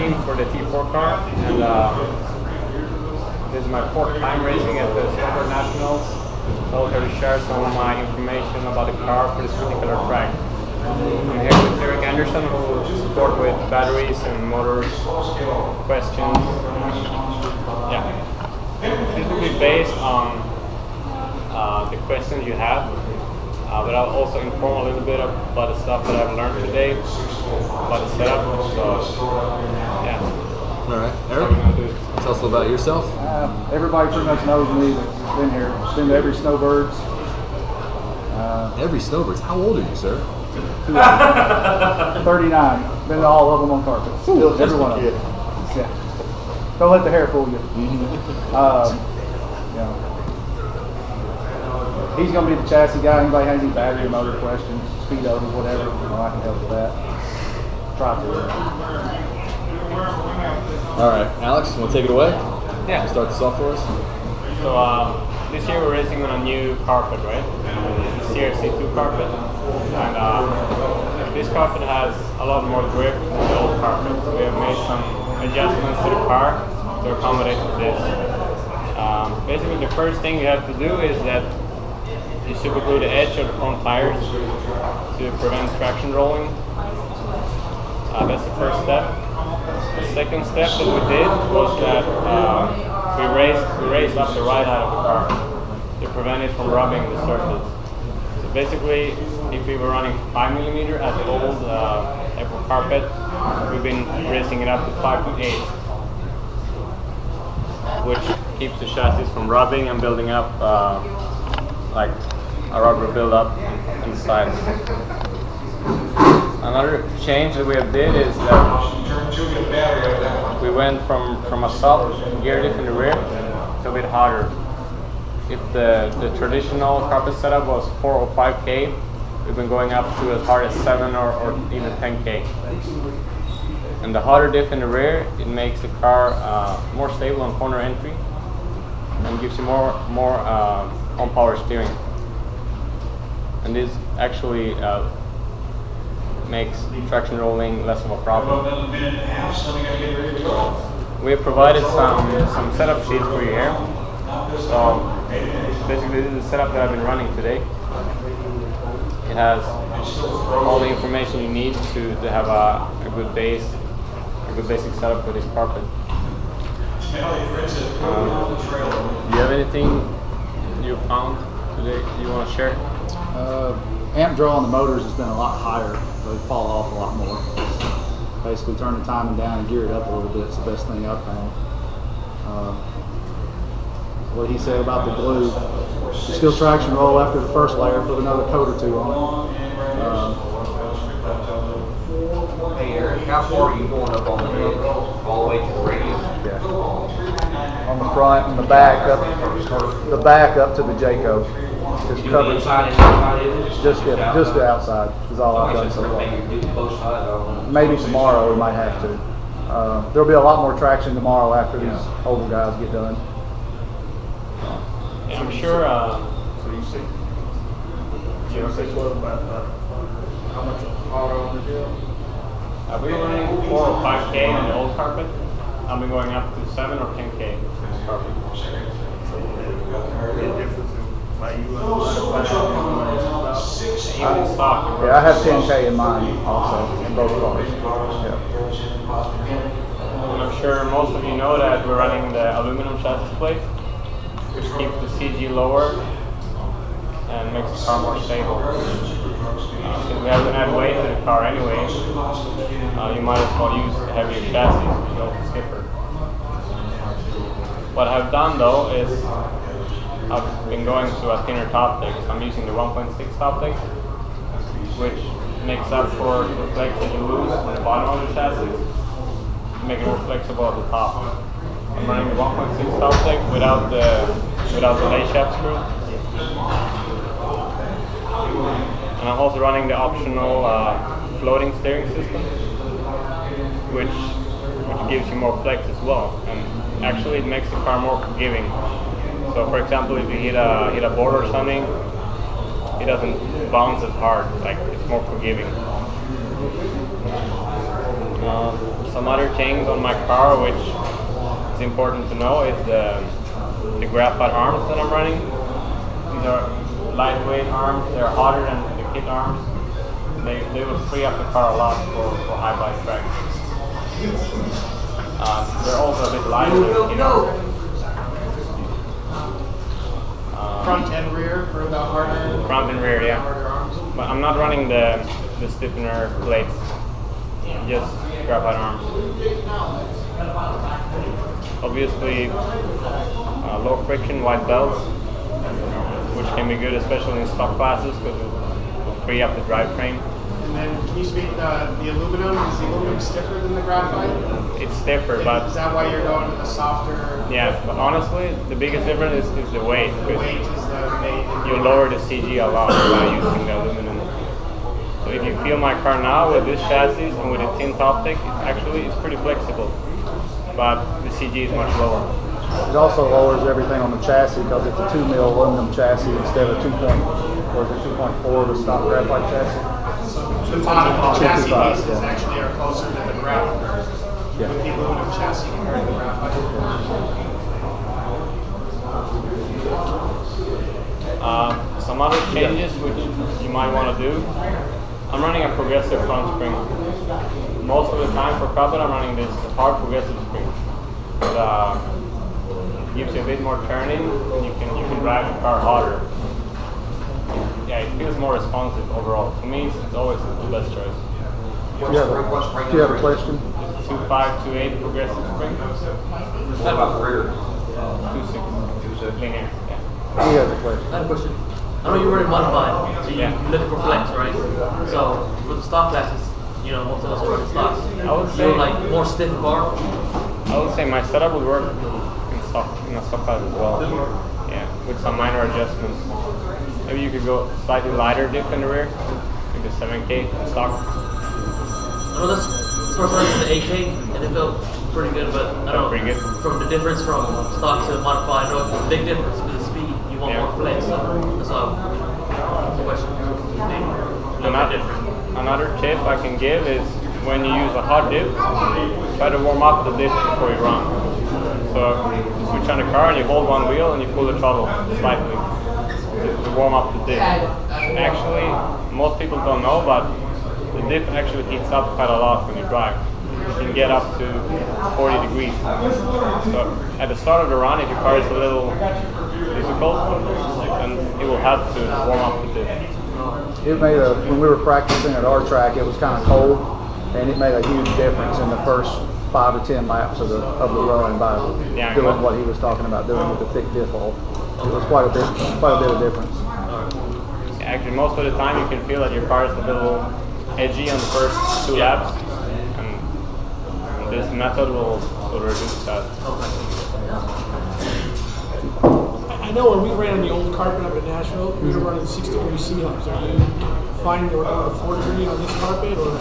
training for the T4 car, and this is my 4th time racing at the Snowbird Nationals. So I'm here to share some of my information about the car for this particular track. I'm here with Eric Anderson, who will support with batteries and motors questions. Yeah, this will be based on the questions you have, but I'll also inform a little bit about the stuff that I've learned today about the setup. So, yeah. All right, Eric, tell us about yourself. Everybody pretty much knows me that's been here. Been to every Snowbirds. Every Snowbirds? How old are you, sir? 39. Been to all of them on carpet. Still, every one of them. Yeah. Don't let the hair fool you. Yeah. He's going to be the chassis guy. Anybody has any battery or motor questions, speedos, whatever, I can help with that. Try to. All right, Alex, you want to take it away? Yeah. Start this off for us. So this year we're racing on a new carpet, right? The CRC2 carpet. And this carpet has a lot more grip than the old carpet. So we have made some adjustments to the car to accommodate for this. Basically, the first thing you have to do is that you super glue the edge of the front tires to prevent traction rolling. That's the first step. The second step that we did was that we raised up the right side of the car to prevent it from rubbing the surface. So basically, if we were running 5mm at the old type of carpet, we've been raising it up to 5.8, which keeps the chassis from rubbing and building up like a rubber buildup in the sides. Another change that we have did is that we went from a soft gear diff in the rear to a bit harder. If the traditional carpet setup was 4 or 5K, we've been going up to as hard as 7 or even 10K. And the harder diff in the rear, it makes the car more stable on corner entry and gives you more on power steering. And this actually makes traction rolling less of a problem. We have provided some setup sheets for you here. So basically this is the setup that I've been running today. It has all the information you need to have a good base, a good basic setup for this carpet. Do you have anything you found today you want to share? Amp draw on the motors has been a lot higher, so they fall off a lot more. Basically turn the timing down and gear it up a little bit is the best thing I've found. What he said about the glue, you still traction roll after the first layer, put another coat or two on it. Hey Eric, how far are you going up on the edge? All the way to the radius? Yeah. On the front and the back up to the J-coat. Just covered. Inside and outside edges? Just the outside is all I've done so far. Maybe tomorrow we might have to. There'll be a lot more traction tomorrow after these oval guys get done. Yeah, I'm sure. So you say 12 about how much auto on the deal? I've been running 4 or 5K on the old carpet. I've been going up to 7 or 10K on this carpet. Even stock. Yeah, I have 10K in mine also in both cars. Yeah. And I'm sure most of you know that we're running the aluminum chassis plate, which keeps the CG lower and makes the car more stable. Since we have to add weight to the car anyway, you might as well use the heavier chassis to go for skipper. What I've done though is I've been going to a thinner top deck. So I'm using the 1.6 top deck, which makes up for the flex that you lose on the bottom of the chassis to make it more flexible at the top. I'm running the 1.6 top deck without the lay shaft screw. And I'm also running the optional floating steering system, which gives you more flex as well. And actually it makes the car more forgiving. So for example, if you hit a board or something, it doesn't bounce as hard, like it's more forgiving. Some other things on my car which is important to know is the graphite arms that I'm running. These are lightweight arms. They're hotter than the kit arms. They will free up the car a lot for high bike tracks. They're also a bit lighter than the kit arms. Front and rear for the harder. Front and rear, yeah. Harder arms. But I'm not running the stiffener plates. Just graphite arms. Obviously, low friction white belts, which can be good, especially in stock classes, because it will free up the drivetrain. And then, can you speak the aluminum? Is the aluminum stiffer than the graphite? It's stiffer, but Is that why you're going to the softer? yeah. But honestly, the biggest difference is the weight. The weight is the main. You lower the CG a lot by using the aluminum. So if you feel my car now with this chassis and with the tint optic, it's pretty flexible, but the CG is much lower. It also lowers everything on the chassis because it's a 2 mil aluminum chassis instead of 2.4 the stock graphite chassis. The bottom of the chassis 225, pieces yeah. actually are closer to the ground Yeah. with the aluminum chassis compared to the graphite. Some other changes which you might want to do. I'm running a progressive front spring. Most of the time for carbon I'm running this hard progressive spring. It gives you a bit more turning and you can drive the car harder. Yeah, it feels more responsive overall. For me it's always the best choice. Do you have a question? 2.5, 2.8 progressive spring. What about rear? 2.6 linear. Yeah. He has a question. I have a question. I know you're running modified, so you're Yeah. looking for flex, right? So for the stock classes, most of us are running stocks. I would say You're like more stiff car. I would say my setup would work in a stock class as well. Yeah, with some minor adjustments. Maybe you could go slightly lighter diff in the rear, maybe 7K in stock. I know that's first running from the 8K, and it felt pretty good, but I don't know. Pretty good. From the difference from stock to modified, I know it's a big difference because the speed, you want Yeah. more flex. So that's why the question. Another tip I can give is when you use a hot diff, try to warm up the diff before you run. So you switch on the car and you hold one wheel and you pull the throttle slightly to warm up the diff. Actually, most people don't know, but the diff actually heats up quite a lot when you drive. You can get up to 40 degrees. So at the start of the run, if your car is a little difficult, then it will help to warm up the diff. It made when we were practicing at our track, it was kind of cold, and it made a huge difference in the first 5 to 10 laps of the run by doing what he was talking about doing with the thick diff hole. It was quite a bit of difference. Actually, most of the time you can feel that your car is a little edgy on the first 2 laps, and this method will reduce that. I know when we ran on the old carpet up in Nashville, we were running 6-degree Seahawks. Are you finding they were going to 4-degree on this carpet, or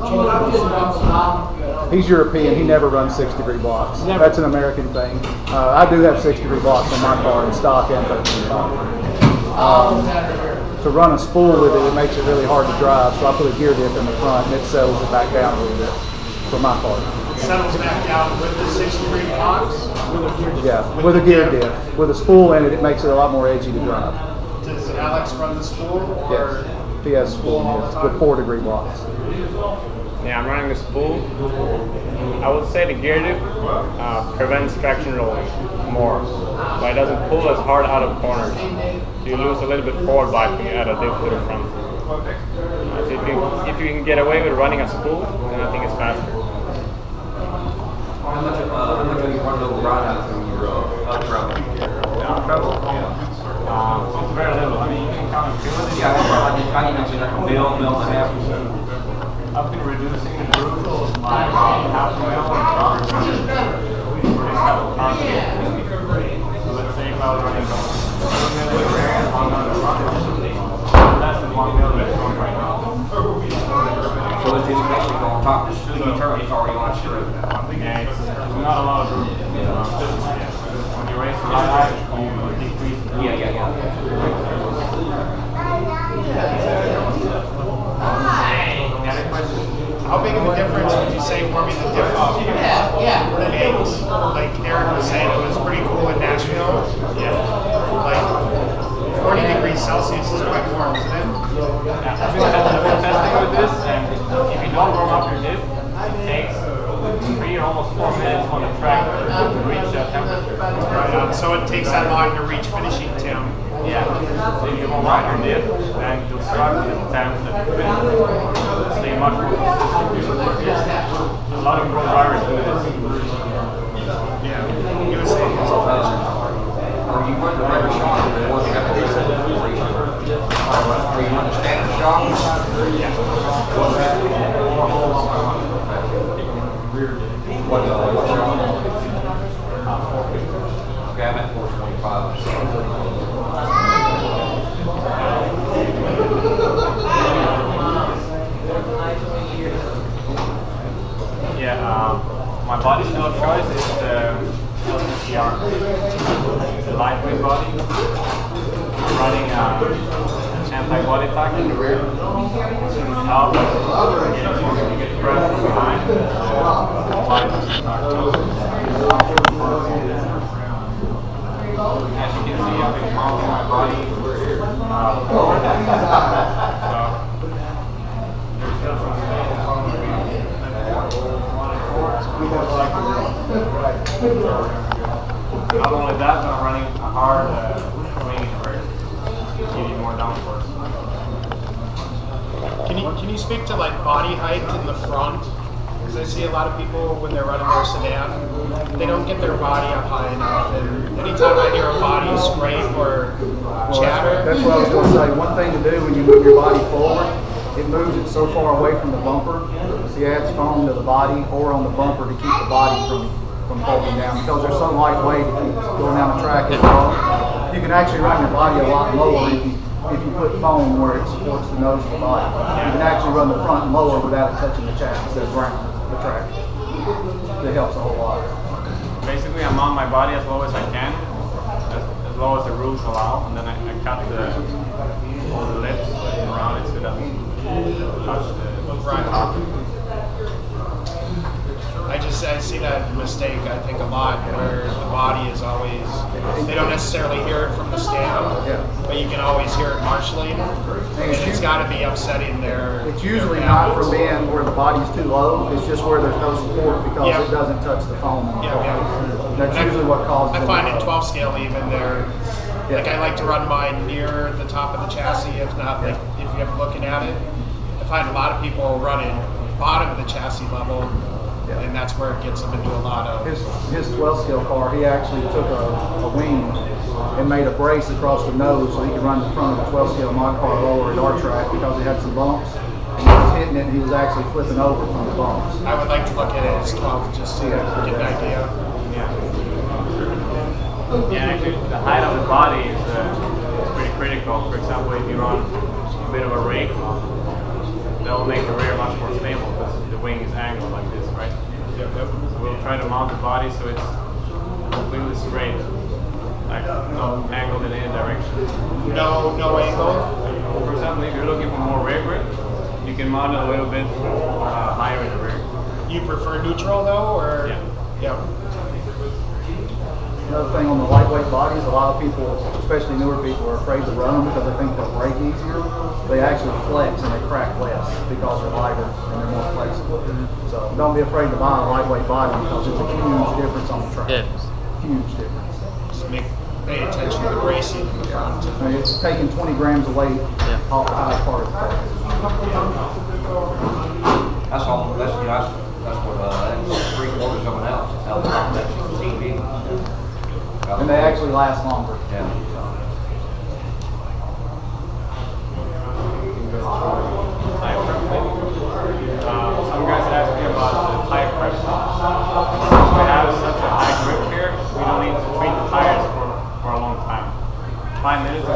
changing Seahawks? He's European. He never runs 6-degree blocks. Never. That's an American thing. I do have 6-degree blocks on my car in stock and 13 stock. To run a spool with it, it makes it really hard to drive. So I put a gear dip in the front, and it settles it back down a little bit for my car. It settles back down with the 6-degree box. Yeah, with a gear dip. With a spool in it, it makes it a lot more edgy to drive. Does Alex run the spool? Or Yes, he has a spool yes, with 4-degree blocks. Yeah, I'm running the spool. I would say the gear dip prevents traction rolling more, but it doesn't pull as hard out of corners. So you lose a little bit forward bite when you add a diff to the front. So if you can get away with running a spool, then I think it's faster. How much have you run over ride out through your travel? Down travel? Yeah. It's very little. I mean, you can count and feel it. Yeah, I mentioned like a mil and a half. I've been reducing the cruise by half a mil on cars. So let's say if I was running 1 mil with rear and 1 mil with front, less than 1 mil with front right now. So it's basically on top. The turn is already on straight. Yeah, it's not a lot of room. When you race high, you decrease the room. Yeah. how big of a difference would you say warming the diff trying to reach finishing temp. Yeah, so if you won't ride on it, then you'll struggle with the temps and stay much more consistent. A lot of pro drivers do this. Yeah, you would say it's a finisher. Or you run the rubber shock, or you have to do something. Or you run the standard shock. What shock? Okay, I'm at 425. Yeah, my body style of choice is the LCCR. It's a lightweight body. Running anti-body tack in the rear. It helps get pressure from behind. As you can see, I've been mounting my body forward. Not only that, but I'm running a hard wing in the rear. Give you more downforce. Can you speak to like body height in the front? Because I see a lot of people when they're running their sedan, they don't get their body up high enough. And anytime I hear a body scrape or chatter, That's what I was going to say. One thing to do when you move your body forward, it moves it so far away from the bumper. So you add foam to the body or on the bumper to keep the body from holding down. Because they're so lightweight, if you going down the track as well, you can actually run your body a lot lower if you put foam where it supports the nose of the body. You can actually run the front lower without it touching the chassis, the ground, the track. It helps a whole lot. Basically, I mount my body as low as I can, as low as the rules allow, and then I cut all the lips around it so it doesn't touch the top. I see that mistake, I think, a lot, where the body is always, they don't necessarily hear it from the stand, but you can always hear it marshalling, and it's got to be upsetting their. It's usually not from being where the body's too low, it's just where there's no support because it doesn't touch the foam. That's usually what causes it. I find in 12 scale even there, like I like to run mine near the top of the chassis, if not, like if you're looking at it. I find a lot of people running bottom of the chassis level, and that's where it gets them into a lot of. His 12 scale car, he actually took a wing and made a brace across the nose so he could run the front of the 12 scale mod car lower at our track because he had some bumps. And he was hitting it and he was actually flipping over from the bumps. I would like to look at his 12 just to get an idea. Yeah, actually, the height of the body is pretty critical. For example, if you run a bit of a rake, that will make the rear much more stable because the wing is angled like this, right? So we'll try to mount the body so it's completely straight, like not angled in any direction. No angle? For example, if you're looking for more rear grip, you can mount it a little bit higher in the rear. You prefer neutral though, or? Yeah. Another thing on the lightweight bodies, a lot of people, especially newer people, are afraid to run them because they think they'll break easier. They actually flex and they crack less because they're lighter and they're more flexible. So don't be afraid to buy a lightweight body because it's a huge difference on the track. Huge difference. Just pay attention to the bracing in the front. I mean, it's taking 20 grams of weight off the high part of the track. That's all. That's what that's 3/4 of an ounce. That's 16 And they actually last longer. Yeah. Some guys ask me about the tire prep. Since we have such a high grip here, we don't need to treat the tires for a long time. 5 minutes